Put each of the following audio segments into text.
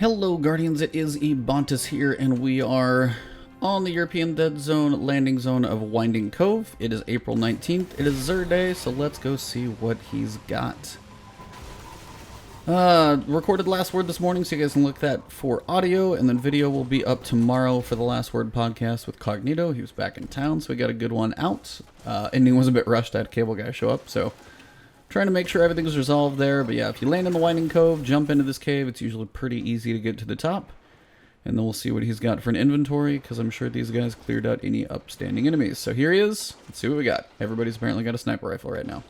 Hello Guardians, it is Ebontis here, and we are on the European Dead Zone landing zone of Winding Cove. It is April 19th, it is Xur Day, so let's go see what he's got. Recorded Last Word this morning, so you guys can look that for audio, and then video will be up tomorrow for the Last Word podcast with Cognito. He was back in town, so we got a good one out. Ending was a bit rushed, I had a cable guy show up, so trying to make sure everything's resolved there. But yeah, if you land in the Winding Cove, jump into this cave, it's usually pretty easy to get to the top. And then we'll see what he's got for an inventory, because I'm sure these guys cleared out any upstanding enemies. So here he is. Let's see what we got. Everybody's apparently got a sniper rifle right now.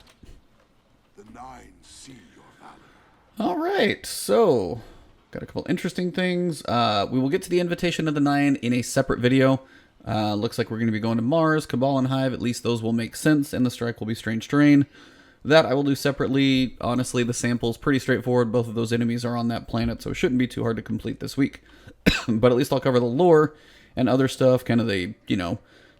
The Nine see your valor. Alright, so got a couple interesting things. We will get to the invitation of the Nine in a separate video. Looks like we're going to be going to Mars, Cabal, and Hive. At least those will make sense, and the strike will be Strange Terrain. That I will do separately. Honestly, the sample's pretty straightforward. Both of those enemies are on that planet, so it shouldn't be too hard to complete this week. But at least I'll cover the lore and other stuff, kind of the,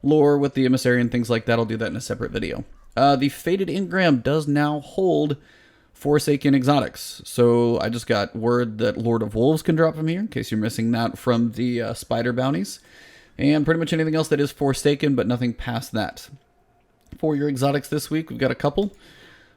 lore with the emissary and things like that. I'll do that in a separate video. The Fated Engram does now hold Forsaken exotics. So I just got word that Lord of Wolves can drop from here, in case you're missing that from the spider bounties. And pretty much anything else that is Forsaken, but nothing past that. For your exotics this week, we've got a couple.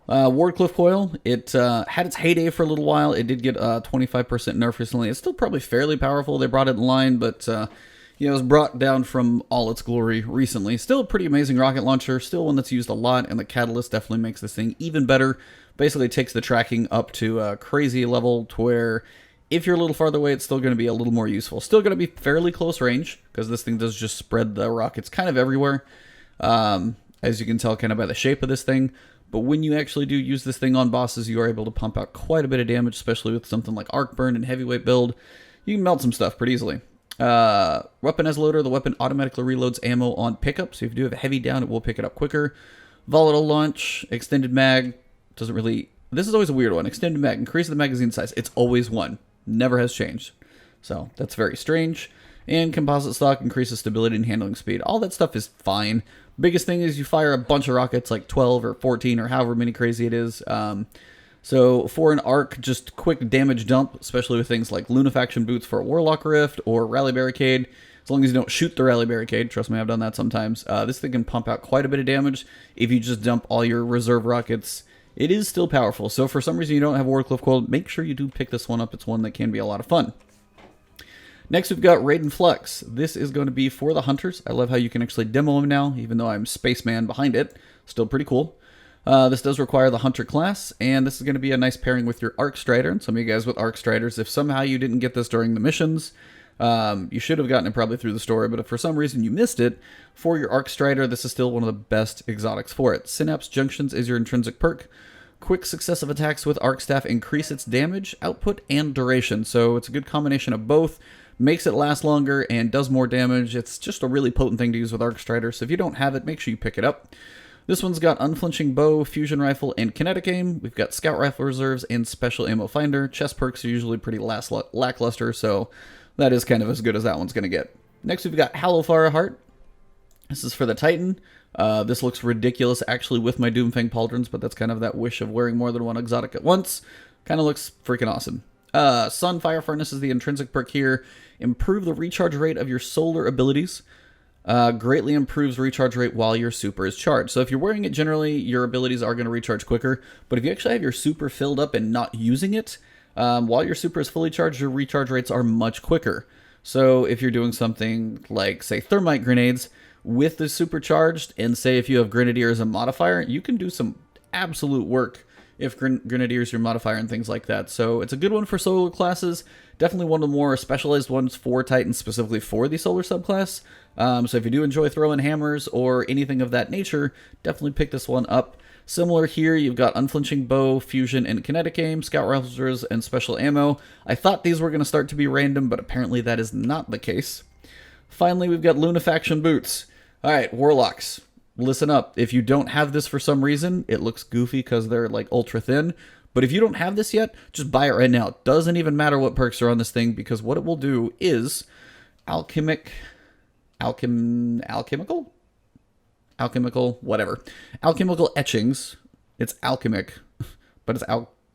Warcliff Coil, it had its heyday for a little while. It did get 25% nerf recently. It's still probably fairly powerful. They brought it in line, but it was brought down from all its glory recently. Still a pretty amazing rocket launcher, still one that's used a lot, and the catalyst definitely makes this thing even better. Basically takes the tracking up to a crazy level to where if you're a little farther away, it's still going to be a little more useful. Still going to be fairly close range, because this thing does just spread the rockets kind of everywhere, as you can tell kind of by the shape of this thing. But when you actually do use this thing on bosses, you are able to pump out quite a bit of damage, especially with something like Arc Burn and Heavyweight build. You can melt some stuff pretty easily. Weapon as loader, the weapon automatically reloads ammo on pickup, so if you do have a heavy down, it will pick it up quicker. Volatile launch, extended mag, doesn't really... This is always a weird one. Extended mag, increase the magazine size. It's always one. Never has changed. So that's very strange. And composite stock increases stability and handling speed. All that stuff is fine. Biggest thing is you fire a bunch of rockets, like 12 or 14 or however many crazy it is. So for an arc, just quick damage dump, especially with things like Lunafaction boots for a Warlock Rift or Rally Barricade. As long as you don't shoot the Rally Barricade, trust me, I've done that sometimes. This thing can pump out quite a bit of damage if you just dump all your reserve rockets. It is still powerful, so if for some reason you don't have Warcliff Coil, make sure you do pick this one up. It's one that can be a lot of fun. Next, we've got Raiden Flux. This is going to be for the Hunters. I love how you can actually demo him now, even though I'm Spaceman behind it. Still pretty cool. This does require the Hunter class, and this is going to be a nice pairing with your ArcStrider. And some of you guys with ArcStriders, if somehow you didn't get this during the missions, you should have gotten it probably through the story, but if for some reason you missed it, for your ArcStrider, this is still one of the best exotics for it. Synapse Junctions is your intrinsic perk. Quick successive attacks with Arc Staff increase its damage, output, and duration, so it's a good combination of both. Makes it last longer and does more damage. It's just a really potent thing to use with ArcStrider, so if you don't have it, make sure you pick it up. This one's got Unflinching Bow, Fusion Rifle, and Kinetic Aim. We've got Scout Rifle Reserves and Special Ammo Finder. Chest perks are usually pretty lackluster, so that is kind of as good as that one's going to get. Next, we've got Hallowfire Heart. This is for the Titan. This looks ridiculous, actually, with my Doomfang Pauldrons, but that's kind of that wish of wearing more than one exotic at once. Kind of looks freaking awesome. Sun Fire Furnace is the intrinsic perk here. Improve the recharge rate of your solar abilities. Greatly improves recharge rate while your super is charged. So if you're wearing it, generally, your abilities are going to recharge quicker. But if you actually have your super filled up and not using it, while your super is fully charged, your recharge rates are much quicker. So if you're doing something like, say, Thermite Grenades with the supercharged, and say if you have Grenadier as a modifier, you can do some absolute work if Grenadier's your modifier and things like that. So it's a good one for solo classes. Definitely one of the more specialized ones for Titans, specifically for the solar subclass. So if you do enjoy throwing hammers or anything of that nature, definitely pick this one up. Similar here, you've got Unflinching Bow, Fusion, and Kinetic Aim, Scout Rifles, and Special Ammo. I thought these were going to start to be random, but apparently that is not the case. Finally, we've got Lunafaction Boots. Alright, Warlocks. Listen up, if you don't have this for some reason, it looks goofy because they're like ultra thin, but if you don't have this yet, just buy it right now. It doesn't even matter what perks are on this thing, because what it will do is alchemical, whatever. Alchemical etchings. It's alchemic, but it's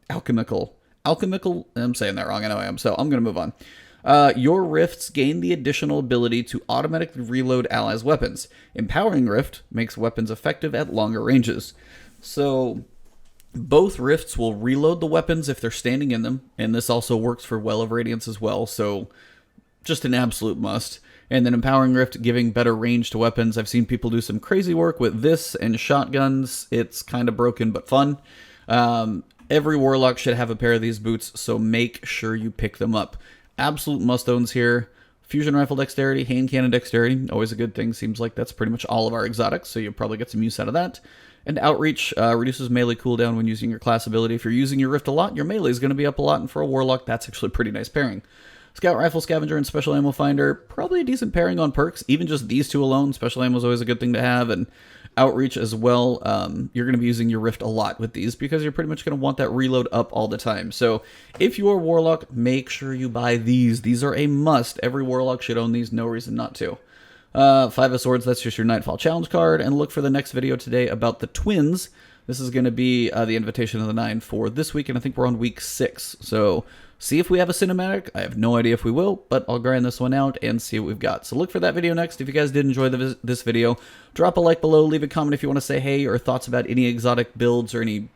alchemical. Alchemical, I'm saying that wrong, I know I am, so I'm going to move on. Your rifts gain the additional ability to automatically reload allies' weapons. Empowering Rift makes weapons effective at longer ranges. So both rifts will reload the weapons if they're standing in them, and this also works for Well of Radiance as well, so just an absolute must. And then Empowering Rift giving better range to weapons. I've seen people do some crazy work with this and shotguns. It's kind of broken but fun. Every Warlock should have a pair of these boots, so make sure you pick them up. Absolute must-owns here. Fusion Rifle Dexterity, Hand Cannon Dexterity, always a good thing. Seems like that's pretty much all of our exotics, so you'll probably get some use out of that. And Outreach reduces melee cooldown when using your class ability. If you're using your Rift a lot, your melee is going to be up a lot, and for a Warlock, that's actually a pretty nice pairing. Scout Rifle Scavenger and Special Ammo Finder, probably a decent pairing on perks. Even just these two alone, Special Ammo is always a good thing to have, and Outreach as well. You're going to be using your Rift a lot with these because you're pretty much going to want that reload up all the time. So if you're a Warlock, make sure you buy these. These are a must. Every Warlock should own these, no reason not to. Five of Swords, that's just your Nightfall Challenge card, and look for the next video today about the twins. This is going to be the Invitation of the Nine for this week, and I think we're on week 6. So see if we have a cinematic. I have no idea if we will, but I'll grind this one out and see what we've got. So look for that video next. If you guys did enjoy this video, drop a like below, leave a comment if you want to say hey or thoughts about any exotic builds or any,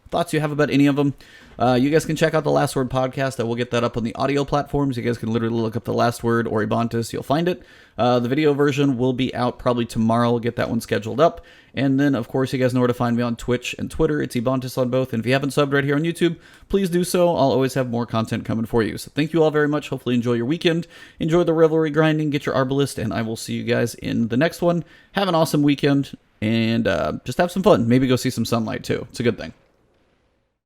thoughts you have about any of them. You guys can check out the Last Word podcast. I will get that up on the audio platforms. You guys can literally look up the Last Word or Ebontis. You'll find it. The video version will be out probably tomorrow. We'll get that one scheduled up. And then, of course, you guys know where to find me on Twitch and Twitter. It's Ebontis on both. And if you haven't subbed right here on YouTube, please do so. I'll always have more content coming for you. So thank you all very much. Hopefully enjoy your weekend. Enjoy the Revelry grinding. Get your Arbalist. And I will see you guys in the next one. Have an awesome weekend. And just have some fun. Maybe go see some sunlight, too. It's a good thing.